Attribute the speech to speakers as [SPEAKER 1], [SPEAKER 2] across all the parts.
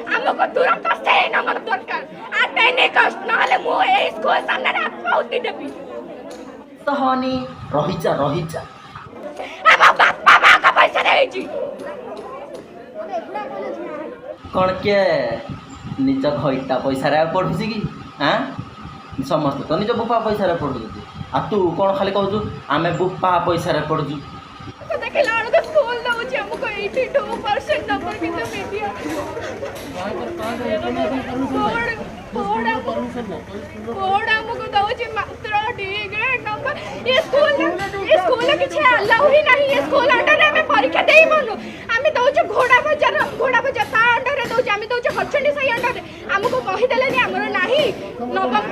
[SPEAKER 1] हमको तुरंत से नंबर दरकार आते कष्ट नहले मो ए स्कूल सामने पाउती देबी
[SPEAKER 2] तो हनी रहिचा रहिचा
[SPEAKER 1] अब बापा मां का पैसा दे जी
[SPEAKER 2] कौन के निज घईटा पैसा रे पढ़ुसी कि हां समस्त तो निज बुपा पैसा रे पढ़ुसी आ तू कौन खाली कहू आमे बुपा पैसा रे पढ़जु
[SPEAKER 1] तो देखे लाणो तो स्कूल दउ छी हमको 82% नंबर की तो मीडिया बोर्ड हमको दउ छी मात्र डी ग्रेड नंबर ये स्कूल किछ अलाउ ही नहीं ये स्कूल अंडर में परीक्षा देई मनु आमी दउ छी घोड़ा बाजार ता अंडर दउ छी आमी दउ छी हरचंडी साई अंडर हमको कहि देले नि हमर नाही नवम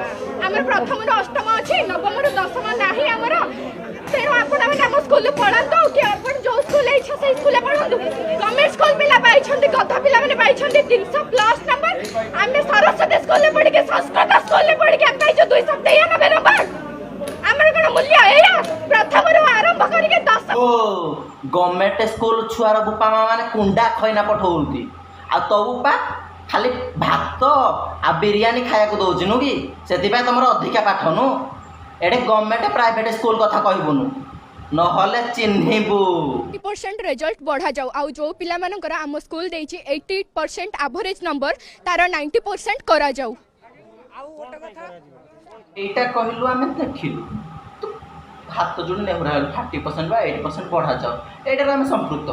[SPEAKER 1] हमर प्रथम रो अष्टम अछि नवम रो दशम नाही हमर तेरो आपण हम हम स्कूल पढ़ंतो कि आपण जो स्कूल इच्छा से स्कूल पढ़ंतो गवर्नमेंट स्कूल पिला पाई छंती गधा पिला माने पाई छंती 300 प्लस नंबर आमे सरस्वती स्कूल पढ़ के संस्कृत स्कूल पढ़ के हम पाई जो 293 नंबर हमर कोन मूल्य एया प्रथम रो आरंभ करी के 10
[SPEAKER 2] ओ गवर्नमेंट स्कूल छुआर बुपा माने कुंडा खइना पठौंती आ तो बुपा खाली भात आ बिरयानी खाया को दउजिनु कि सेति पय तमरो अधिका पाठ नु एडे गवर्नमेंट प्राइवेट स्कूल कथा कहबुनु नहले चिन्हिबु
[SPEAKER 1] 80% रिजल्ट बढ़ा जाऊ आ जो पिला मानकर आम स्कूल देछि 88% एवरेज नंबर तार 90% करा जाऊ
[SPEAKER 2] एटा कहलु आमे देखिलु तो हाथ जोड़ ने 30% बा 80% बढ़ा जाऊ एटा आमे संपृक्त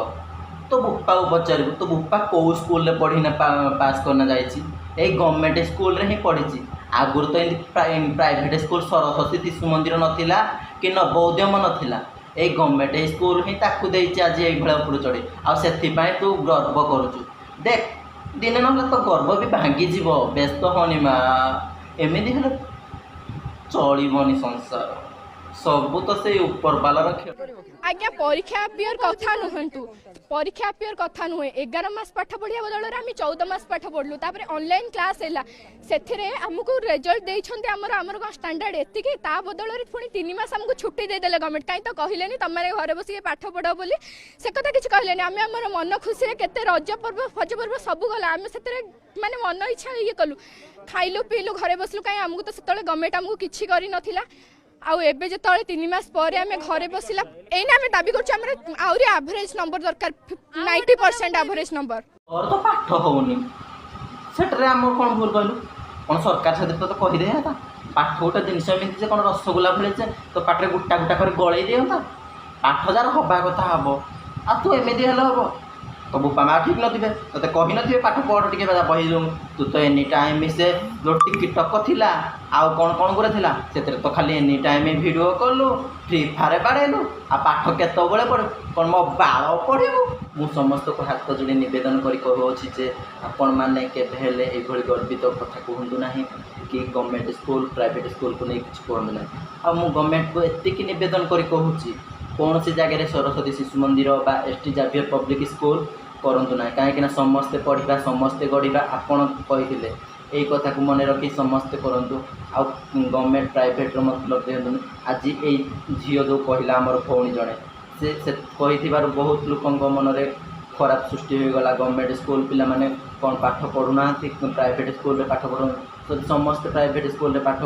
[SPEAKER 2] तो बुप्पा को पचारू तो बुप्पा कौ स्कूल रे पढ़ी ना पास करना जाइछि ए गवर्नमेंट स्कूल रे ही पढ़ी आगुर तो प्राइवेट स्कूल सरस्वती शिशु मंदिर नथिला कि नवोद्यम नथिला ए गवर्नमेंट स्कूल ही ताकू देइछि आज ए भला ऊपर चढ़ी आ सेथि पय तू गर्व करूछु देख दिने न तो गर्व भी भांगी जीवो व्यस्त होनी मा एमिदी हले चळीबनी संसार सबु तो से ऊपर वाला रखे
[SPEAKER 1] आज्ञा परीक्षा पियर कथा नुहंतु परीक्षा पियर कथा नुहे 11 मास पाठ पढ़िया बदल रे हम 14 मास पाठ पढ़लु तापर ऑनलाइन क्लास हैला सेथिरे हमको रिजल्ट देइ छन्ते हमर को स्टैंडर्ड एति कि ता बदल रे पुनी 3 मास हमको छुट्टी दे देले गवर्नमेंट काई तो कहिलेनी तमारे घरे बसी पाठ पढ़ो बोली से कथा किछ कहिलेनी हमर मन खुशी रे केते रज पर्व फज पर्व सब गला हम सेतरे माने मन इच्छा ये कलु खाइलु पीलु घरे बसलु काई हमको तो सेतले गवर्नमेंट हमको किछि करी नथिला आउ एबे जे तळे 3 मास परे हमें घरे बसिला एना हमें दाबी करछ हमरे आउरी एवरेज नंबर दरकार 90% एवरेज नंबर
[SPEAKER 2] और तो पाठ होउनी सेटरे हमर कोन भूल कहलु कोन सरकार से तो कहि दे था पाठ गोटे जिनिस एमती जे कोन रसगुल्ला भले जे तो पाठरे गुट्टा गुट्टा कर गळै दियंता 8000 हबा कथा हबो आ तू एमती हलो हबो तो बुपा मा ठीक नथिबे तते कहि नथिबे पाठ पढ़ टिके बही जो तू तो एनी टाइम से जो टिकटक थिला आउ कोन कोन करे थिला सेतरे तो खाली एनी टाइम वीडियो कलु फ्री फायर बाड़ेलु आ पाठ केतो बळे पढ कोन मो बाळ पढिबु मु समस्त को हाथ जोड़ी निवेदन करी कहबो अछि जे आपण माने के भेले ए भली गर्वित कथा कहंतु नाही कि गवर्नमेंट स्कूल प्राइवेट स्कूल को नै किछ कहंतु नाही आ मु गवर्नमेंट को एत्ते कि निवेदन करी कहूची कौन सी जगह सरस्वती शिशु मंदिर बा एसटी जावियर पब्लिक स्कूल करंतु ना कहीं समस्ते पढ़ा समस्ते गढ़ा आपण कही यही कथा को मन रखी समस्ते करंतु आ गवर्नमेंट प्राइवेट मतलब दिखाँ आज ये झील जो कहला आमर भौणी जड़े से कही बहुत लोक मन में खराब सृष्टि हो गला गवर्नमेंट स्कूल पिला माने कौन पाठ पढ़ुना प्राइवेट स्कूल रे पाठ पढ़ु तो समस्त प्राइवेट स्कूल रे पाठ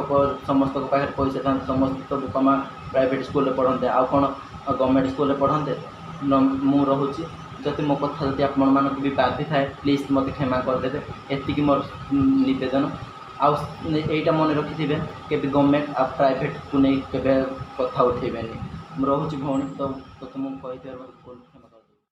[SPEAKER 2] समस्त पाखे पैसा था समस्त तो बापा माँ प्राइवेट स्कूल रे पढ़ते आ कौन गवर्नमेंट स्कूल रे पढ़ते मु रोची जति मो कथा जति आपण मानक भी बाधि थाए प्लीज मत क्षमा करदेवे एतिकी मोर निवेदन आईटा मन रखिथे के गवर्नमेंट आ प्राइवेट को नहीं के कथा उठेबेनि रोची भौणी तो तुमको कही